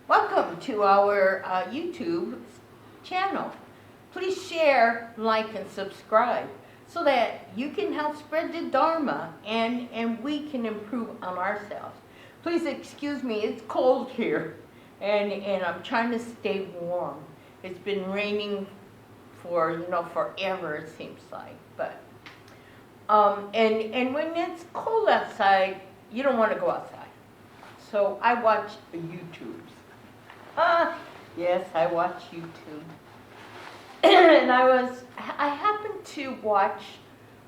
Welcome to our YouTube channel. Please share, like, and subscribe so that you can help spread the Dharma and we can improve on ourselves. Please excuse me, it's cold here and I'm trying to stay warm. It's been raining for, forever it seems like. But and when it's cold outside, you don't want to go outside. So I watch YouTubes. Yes, I watch YouTube. And I happened to watch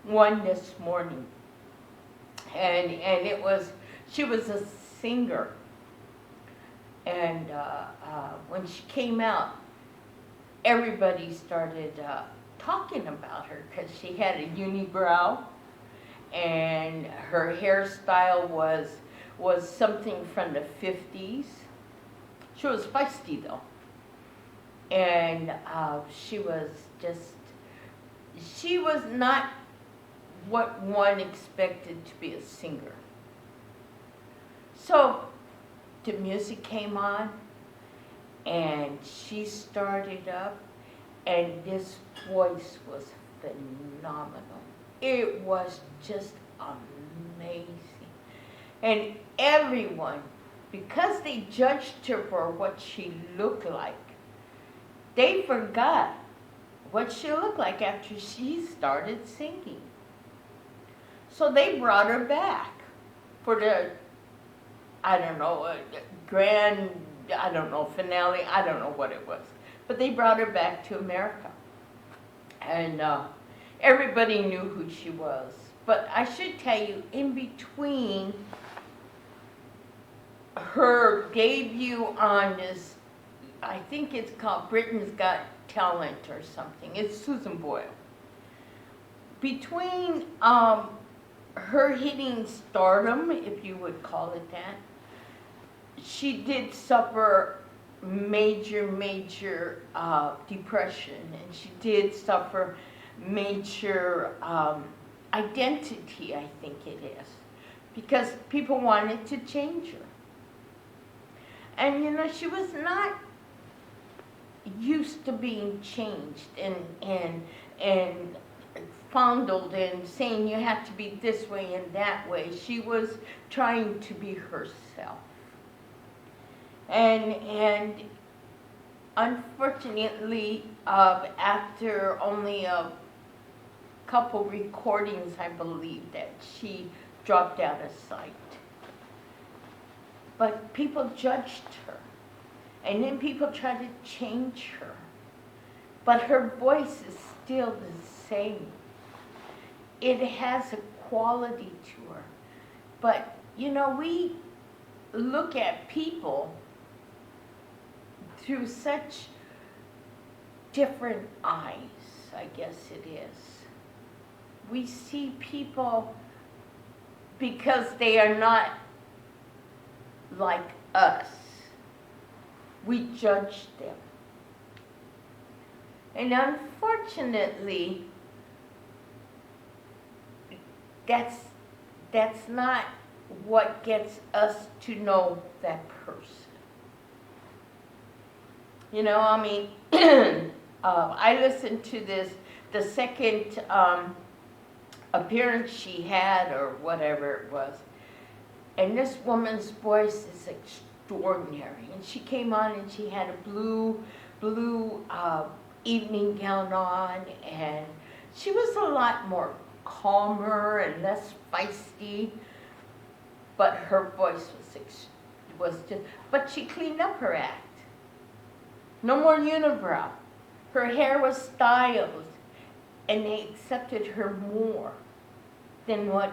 one this morning. And she was a singer. And when she came out, everybody started talking about her because she had a unibrow and her hairstyle was something from the 50s. She was feisty though, and she was not what one expected to be a singer. So the music came on, and she started up, and this voice was phenomenal. It was just amazing. And everyone, because they judged her for what she looked like, they forgot what she looked like after she started singing. So they brought her back for the, finale, I don't know what it was. But they brought her back to America. And everybody knew who she was. But I should tell you, in between her debut on this, I think it's called Britain's Got Talent or something. It's Susan Boyle. Between her hitting stardom, if you would call it that, she did suffer major depression, and she did suffer major identity, I think it is, because people wanted to change her. And she was not used to being changed and fondled and saying you have to be this way and that way. She was trying to be herself. And unfortunately, after only a couple recordings, I believe, that she dropped out of sight. But people judged her. And then people tried to change her. But her voice is still the same. It has a quality to her. But, we look at people through such different eyes, I guess it is. We see people because they are not like us. We judge them. And unfortunately, that's not what gets us to know that person. I listened to the second appearance she had, or whatever it was, and this woman's voice is extraordinary. And she came on and she had a blue evening gown on, and she was a lot more calmer and less feisty, but her voice was just, but she cleaned up her act. No more unibrow. Her hair was styled, and they accepted her more than when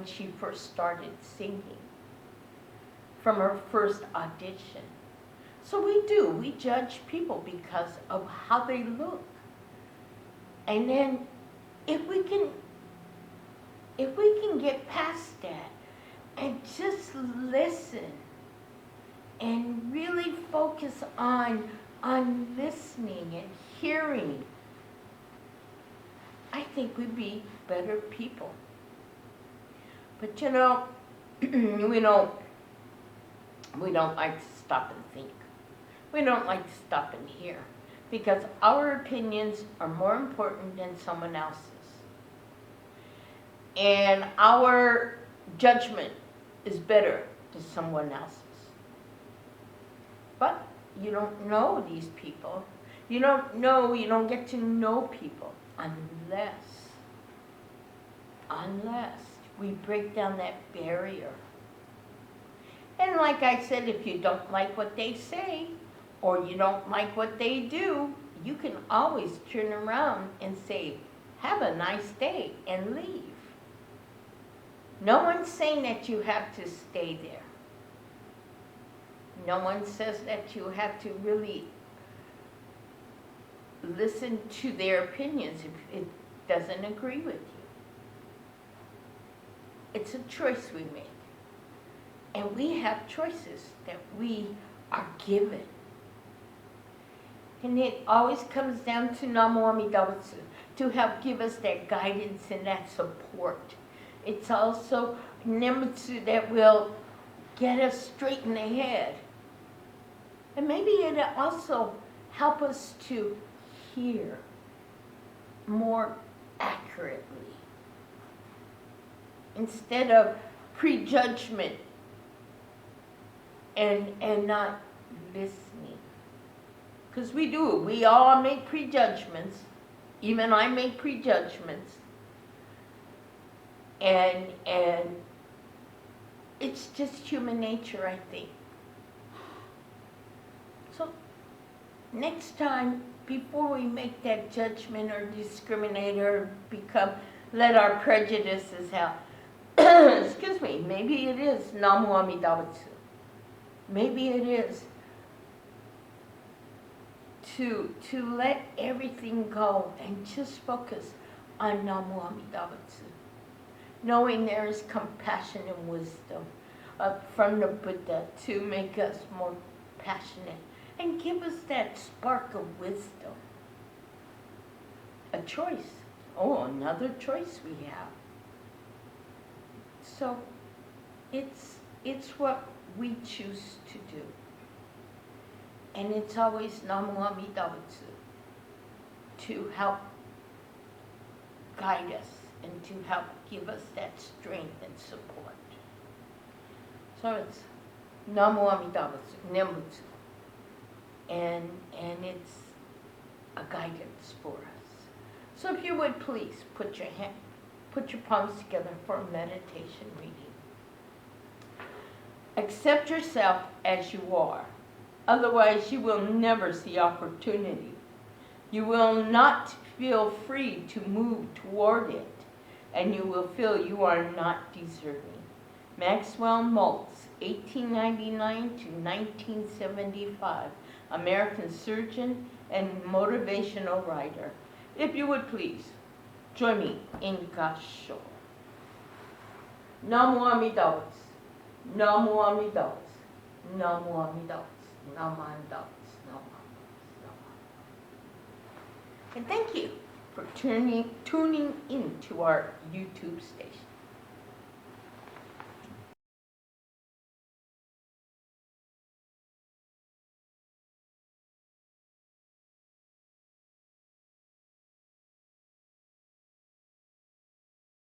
she first started singing, from her first audition. So we judge people because of how they look. And then if we can get past that and just listen and really focus on listening and hearing, I think we'd be better people. But we don't like to stop and think. We don't like to stop and hear, because our opinions are more important than someone else's. And our judgment is better than someone else's. But you don't know these people. You don't get to know people unless we break down that barrier. And like I said, if you don't like what they say, or you don't like what they do, you can always turn around and say, have a nice day, and leave. No one's saying that you have to stay there. No one says that you have to really listen to their opinions if it doesn't agree with you. It's a choice we make. And we have choices that we are given. And it always comes down to Namo Amida Butsu, to help give us that guidance and that support. It's also Nembutsu that will get us straight in the head. And maybe it'll also help us to hear more accurately, instead of prejudgment and not listening. Because we all make prejudgments. Even I make prejudgments. And it's just human nature, I think. So next time, before we make that judgment or discriminate or let our prejudices out, excuse me, maybe it is Namu Amida Butsu. Maybe it is to let everything go and just focus on Namu Amida Butsu. Knowing there is compassion and wisdom from the Buddha to make us more passionate and give us that spark of wisdom. A choice. Oh, another choice we have. So it's what we choose to do. And it's always Namu Amida Butsu to help guide us and to help give us that strength and support. So it's Namu Amida Butsu, Nembutsu. And it's a guidance for us. So if you would please put your palms together for a meditation reading. Accept yourself as you are. Otherwise, you will never see opportunity. You will not feel free to move toward it, and you will feel you are not deserving. Maxwell Maltz, 1899 to 1975, American surgeon and motivational writer. If you would please, join me in Gassho. Namu Amida Butsu, Namu Amida Butsu, Namu Amida Butsu, Namu Amida Butsu, Namu Amida Butsu. And thank you for tuning in to our YouTube station.